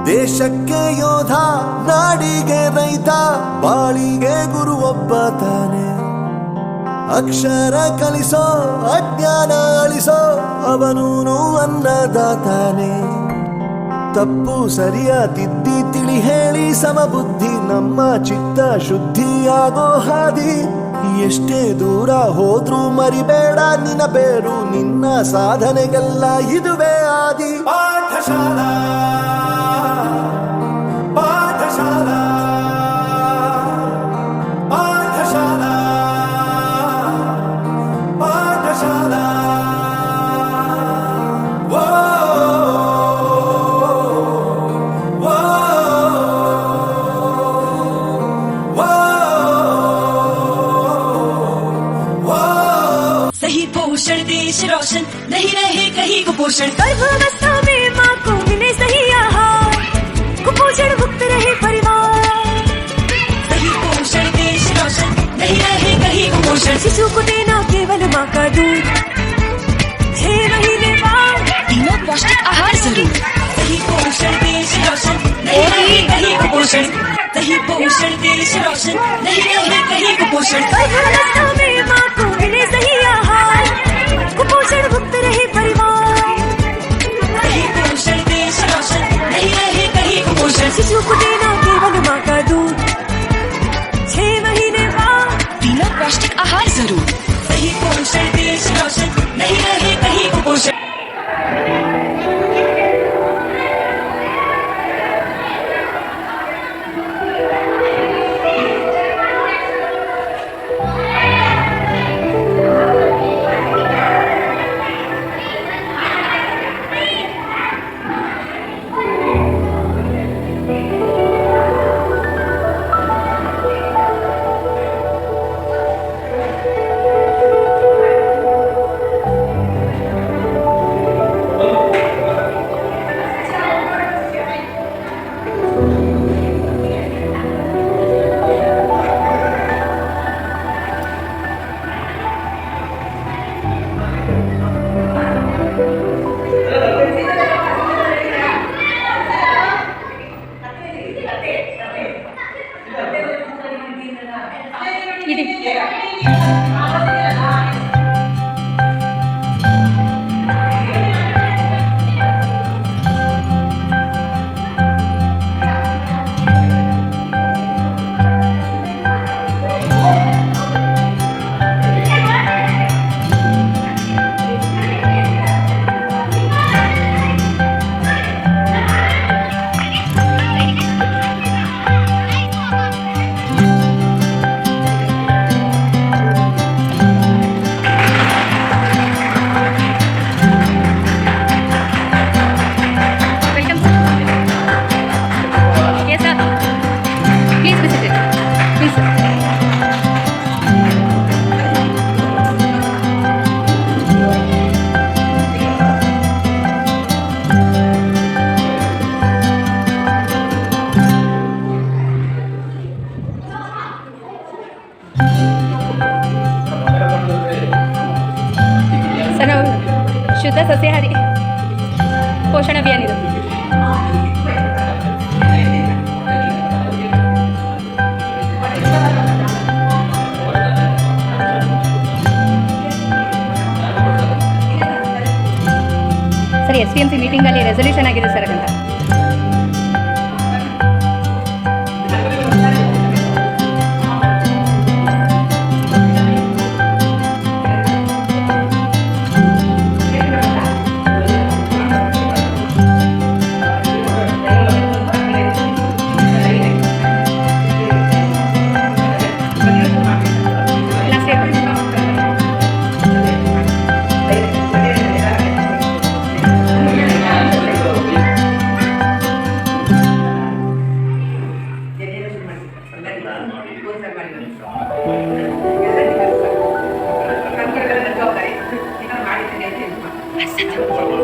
ದೇಶಕ್ಕೆ ಯೋಧ, ನಾಡಿಗೆ ರೈತ, ಬಾಳಿಗೆ ಗುರು ಒಬ್ಬ ತಾನೆ. ಅಕ್ಷರ ಕಲಿಸೋ, ಅಜ್ಞಾನ ಅಳಿಸೋ, ಅವನೂನು ಅನ್ನದಾತಾನೆ. ತಪ್ಪು ಸರಿಯ ತಿದ್ದಿ ತಿಳಿ ಹೇಳಿ ಸಮಬುದ್ಧಿ, ನಮ್ಮ ಚಿತ್ತ ಶುದ್ಧಿಯಾಗೋ ಹಾದಿ. ಎಷ್ಟೇ ದೂರ ಹೋದ್ರೂ ಮರಿಬೇಡ ನಿನ್ನ ಬೇರು, ನಿನ್ನ ಸಾಧನೆಗೆಲ್ಲ ಇದುವೇ ಆದಿ. ಪಾಠಶಾಲಾ ಪಾಠಶಾಲಾ ಪಾಠಶಾಲಾ ಪಾಠಶಾಲಾ. पोषण देश रोशन, नहीं रहे कहीं कुपोषण. गर्भावस्था में माँ को मिले सही आहार, कुपोषण मुक्त रहे परिवार. सही पोषण देश रोशन, नहीं रहे कहीं कुपोषण. शिशु को देना केवल माँ का दूध, 6 महीने बाद तीनों पौष्टिक आहार जरूर. सही पोषण देश रोशन, नहीं रहे कहीं कुपोषण. सही पोषण देश रोशन, नहीं रहे कहीं कुपोषण. गर्भावस्था में माँ को मिले सही आहार, कुपोषण मुक्त रहे परिवार. सही पोषण देश रोशन, नहीं रहे कहीं कुपोषण. शिशु को देना केवल माँ का दूध, 6 महीने बाद तीनों पौष्टिक आहार जरूर. सही पोषण देश रोशन, नहीं रहे कहीं कुपोषण. ಶುದ್ಧ ಸಸ್ಯಾಹಾರಿ ಪೋಷಣ ಅಭಿಯಾನ ಇದು. ಸರಿ, SPMC ಮೀಟಿಂಗಲ್ಲಿ ರೆಸಲ್ಯೂಷನ್ ಆಗಿದೆ ಸರ್ ಅಂತ.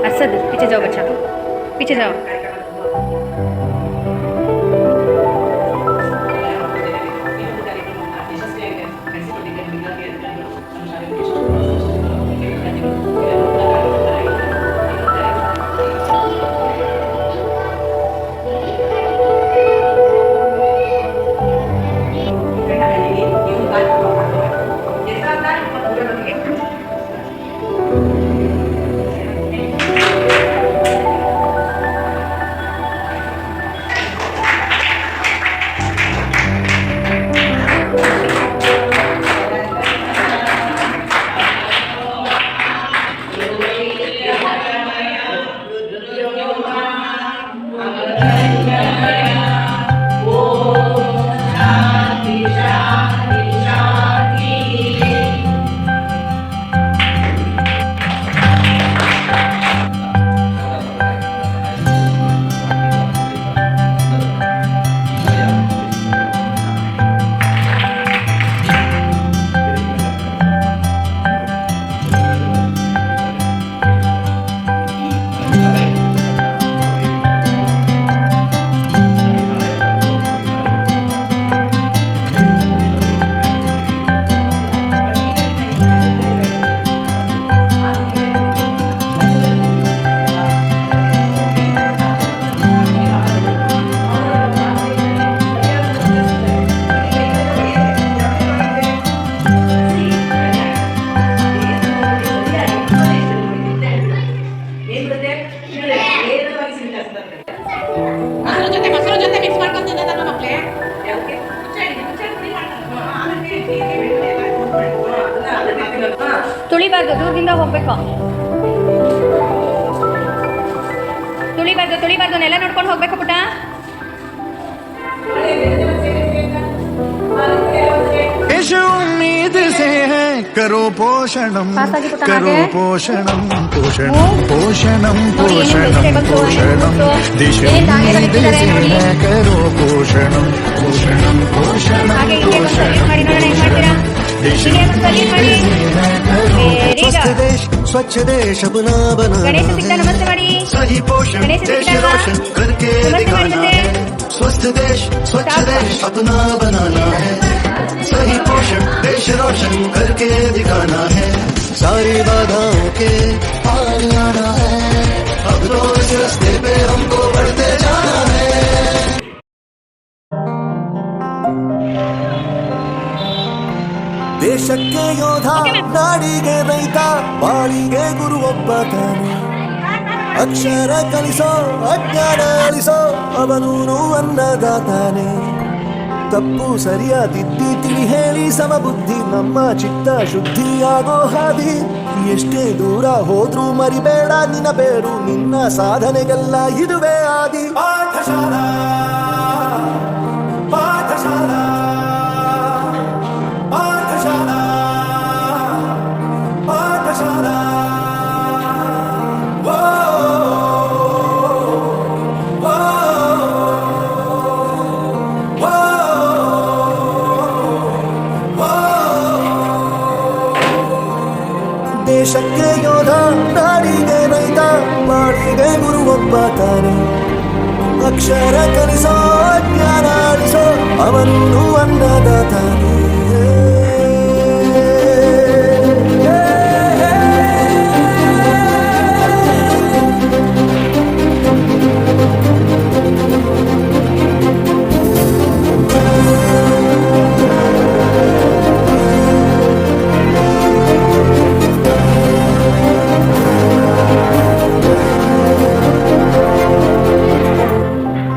अरशद पीछे जाओ बच्चा, पीछे जाओ. ಜೊತೆ ಮೊಸರು ಜೊತೆ ಮಿಕ್ಸ್ ಮಾಡ್ಕೊಂಡು ತಿನ್ನೋದಲ್ವ ಮಕ್ಕಳೇ? ತುಳಿಬಾರ್ದು, ದೂರದಿಂದ ಹೋಗ್ಬೇಕು. ತುಳಿಬಾರ್ದು, ನೆಲ ನೋಡ್ಕೊಂಡು ಹೋಗ್ಬೇಕು ಪುಟ. इस उम्मीद से है करो पोषणम पासाजी पुट्टा करो हागे. पोषणम पोषणम मूव. पोषणम ನೋಡಿ, ಏನು पोषणम vegetables, पोषणम fruits. दिश ಏನ್ ದಾಳಿಗಳು उम्मीद ಇಟ್ಟಿದ್ದಾರೆ से ನೋಡಿ. है करो पोषणम पोषणम पोषणम ಹಾಗೆ ಹೀಗೆ ಒಂದು ಸರ್ವಿಸ್ ಮಾಡಿ ನೋಡೋಣ ಹೆಂಗ್ ಮಾಡ್ತೀರಾ. दिश ಹೀಗೆ ಒಂದು ಸರ್ವಿಸ್ ಮಾಡಿ. ವೆರಿ स्वस्थ ಗುಡ್. देश स्वच्छ देश अपना बनाना ಗಣೇಶ ಸಿಗ್ತಾ है ನಮಸ್ತೆ ಮಾಡಿ. सही पोषण गणेश देश सिक्का का रोशन करके नमस्ते दिखाना मालिक है स्वस्थ देश स्वच्छ साफ। देश अपना बनाना है सही पोषण देश रोशन करके दिखाना है सारी बाधाओं के पार आना है अब तो इस रास्ते पे हमको बढ़ते जाना है ದೇಶಕ್ಕೆ ಯೋಧ ನಾಡಿಗೆ ರೈತ ಬಾಳಿಗೆ ಗುರು ಒಬ್ಬ ತಾನೆ ಅಕ್ಷರ ಕಲಿಸೋ ಅಜ್ಞಾನ ಅಳಿಸೋ ಅವನೂನು ಅನ್ನದಾತಾನೆ ತಪ್ಪು ಸರಿಯ ತಿದ್ದಿ ತಿಳಿ ಹೇಳಿ ಸಮಬುದ್ಧಿ ನಮ್ಮ ಚಿತ್ತ ಶುದ್ಧಿಯಾಗೋ ಹಾದಿ ಎಷ್ಟೇ ದೂರ ಹೋದ್ರೂ ಮರಿಬೇಡ ನಿನ್ನ ಬೇರು ನಿನ್ನ ಸಾಧನೆಗೆಲ್ಲ ಇದುವೇ ಆದಿ ಪಾಠಶಾಲಾ ಪಾಠಶಾಲಾ ಪಾಠಶಾಲಾ ಪಾಠಶಾಲಾ ದೇಶಕ್ಕೆ ಯೋಧ ನಾಡಿಗೆ ರೈತ ಬಾಳಿಗೆ ಗುರು ಒಬ್ಬ ತಾನೆ ಅಕ್ಷರ ಕಲಿಸೋ ಜ್ಞಾನ ಅಳಿಸೋ ಅವನು ಅನ್ನದಾತಾನೆ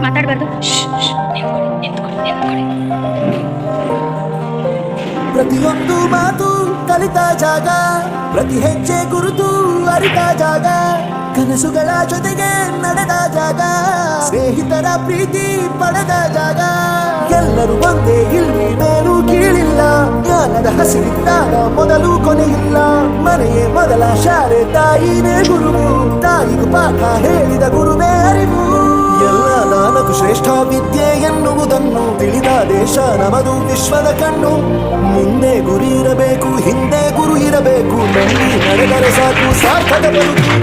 ಮಾತಾಡಬಾರ್ದು. ಪ್ರತಿಯೊಂದು ಮಾತು ಕಲಿತ ಜಾಗ ಪ್ರತಿ ಹೆಜ್ಜೆ ಗುರುತು ಅರಿತ ಜಾಗ ಕನಸುಗಳ ಜೊತೆಗೆ ನಡೆದ ಜಾಗ ಸ್ನೇಹಿತರ ಪ್ರೀತಿ ಪಡೆದ ಜಾಗ ಎಲ್ಲರೂ ಒಂದೇ ಇಲ್ಲಿ ಮೇಲೂ ಕೀಳಿಲ್ಲ ಜ್ಞಾನದ ಹಸಿರಿದ್ದಾಗ ಮೊದಲು ಕೊನೆಯಿಲ್ಲ ಮನೆಯೇ ಮೊದಲ ಶಾಲೆ ತಾಯಿನೇ ಗುರುವು ತಾಯಿಗೂ ಪಾಠ ಹೇಳಿದ ಗುರುವೇ ಅರಿವು ಎಲ್ಲ ನಾಲ್ಕು ಶ್ರೇಷ್ಠ ವಿದ್ಯೆ ಎನ್ನುವುದನ್ನು ತಿಳಿದ ದೇಶ ನಮದು ವಿಶ್ವದ ಕಣ್ಣು ಮುಂದೆ ಗುರಿ ಇರಬೇಕು ಹಿಂದೆ ಗುರು ಇರಬೇಕು ನಂಬಿ ನಡೆದರೆ ಸಾಕು ಸಾರ್ಥಕ ಬದುಕು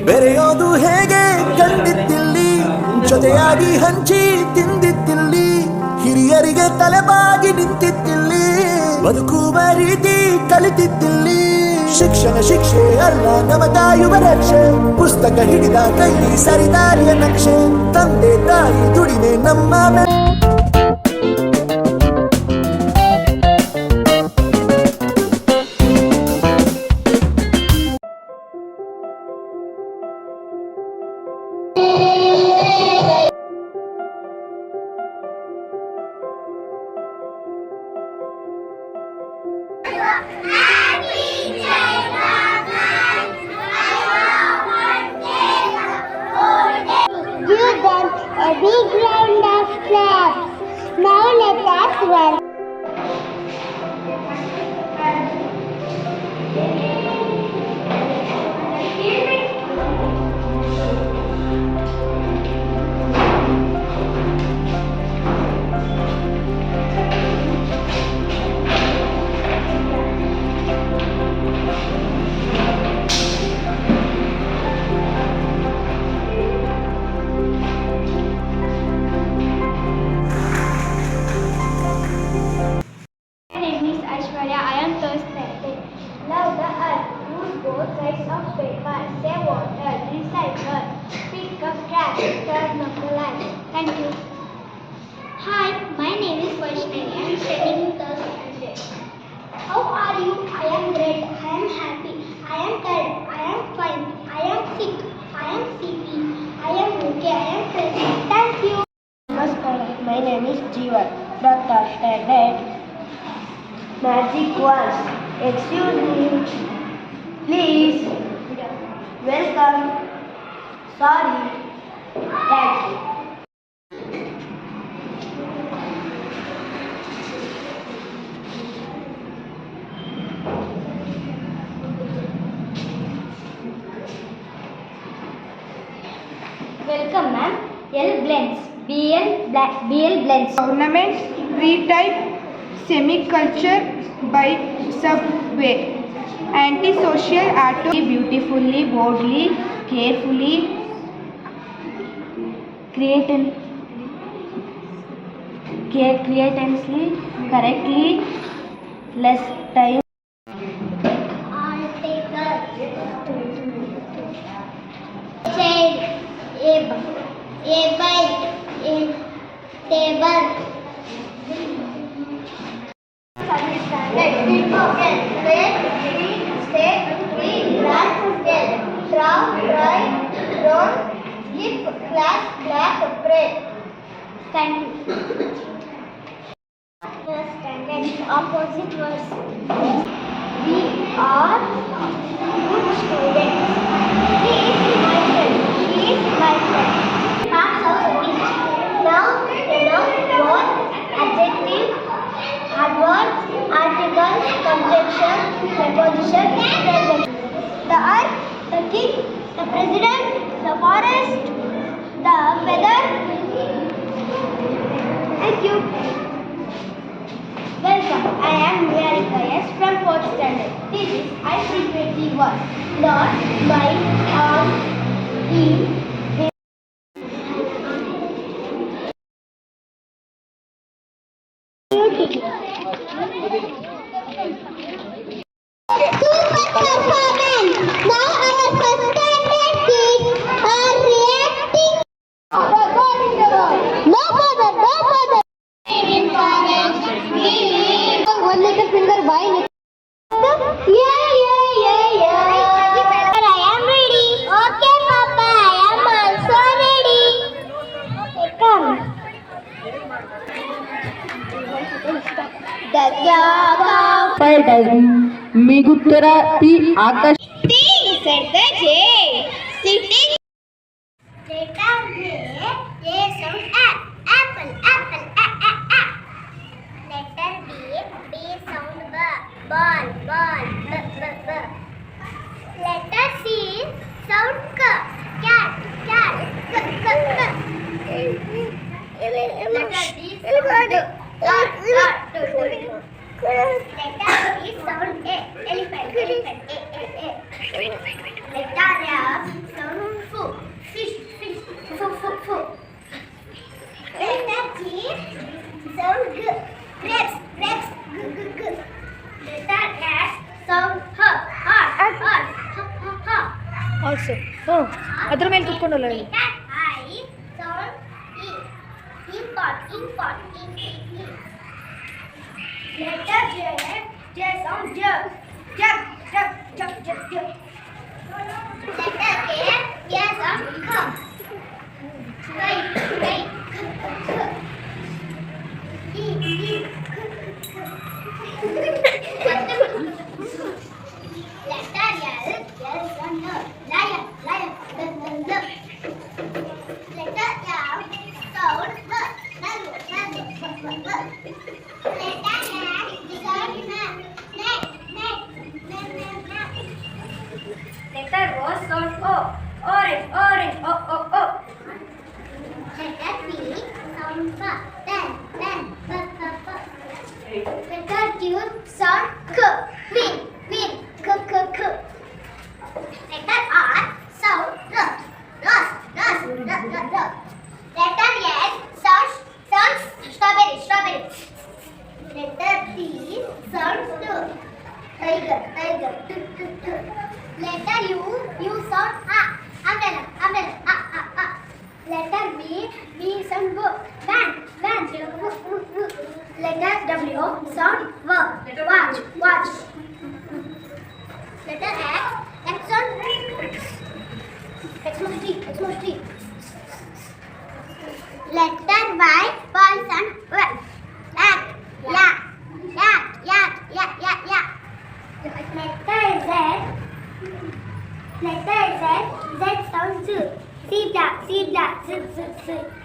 ಬೆರೆಯೋದು ಹೇಗೆ ಕಂಡಿದ್ದಿಲ್ಲಿ ಜೊತೆಯಾಗಿ ಹಂಚಿ ತಿಂದಿದ್ದಿಲ್ಲಿ ಹಿರಿಯರಿಗೆ ತಲೆಬಾಗಿ ನಿಂತಿದ್ದಿಲ್ಲಿ ಬದುಕುವ ರೀತಿ ಕಲಿತಿದ್ದಿಲ್ಲಿ ಶಿಕ್ಷಣ ಶಿಕ್ಷೆ ಅಲ್ಲ ನಮ್ಮ ತಾಯುವ ರಕ್ಷೆ ಪುಸ್ತಕ ಹಿಡಿದ ಕೈ ಸರಿದಾರಿಯ ನಕ್ಷೆ ತಂದೆ ತಾಯಿ ದುಡಿಮೆ ನಮ್ಮ Give them a big round of claps. Now let us run. Thank you. Hi, my name is Vaishnavi. I am studying in third standard. How are you? I am great. I am happy. I am tired. I am fine. I am sick. I am sleepy. I am okay. I am healthy. Thank you. Namaskar. My name is Jeevan. The third standard. Magic words. Excuse me. Please. Welcome. Sorry. Thank you. Welcome, ma'am. L blends. BL blends. Ornaments, retype, semi-culture by Subway. Antisocial art, beautifully, boldly, carefully, creatively, correctly, less time. Child, a bike, a table. Standard, play, read, stay, read, run, get, draw, try, run, skip, class, black, pray. Thank you. Standard, opposite words. We are good students. He is my friend. She is my friend. Parts of speech. Noun, word, adjective, adverbs, articles, conjunction, preposition, present. The earth, the king, the president, the forest, the weather. Thank you. Welcome. I am Niharika S from 4th standard. This is I frequently was not by on in. Super performance! Now our first standard kids are reacting. No bother. In forest, one little finger by yeah. I am ready. Okay, Papa, I am also ready. Come. ಮಿಗುತ್ತರ ತಿ ಆಕಾಶ said the J. Sitting. Letter J. A sound A. Apple. Letter B. B sound B. Ball. B. Letter C. Sound K. Cat. Letter D. Sound Letter E sound A. Elephant. A. Letter F sound Fu. Fish. Fu. Letter G sound G. Grapes. G. Letter H sound H. Horse. Also ಅದ್ರ ಮೇಲೆ ಕುತ್ಕೊಂಡಲ್ಲ ಹೇಳಿ. Letter I sound E. Import. E. Letter J sound J. Jug. Letter K sound K. Kite. E. Letter L sound L. Lion. Letter M sound H. Letter O sound O. Orange. O. Letter P sound P. Pen. Letter Q sound K. Queen. K. Letter R sound R. Rose. Letter S sound strawberry. Letter T sound tiger. Letter U sound umbrella. Letter B sound Letter Z. Letter Z. Z sounds Z. Zebra. Zebra. Z. Z. Z.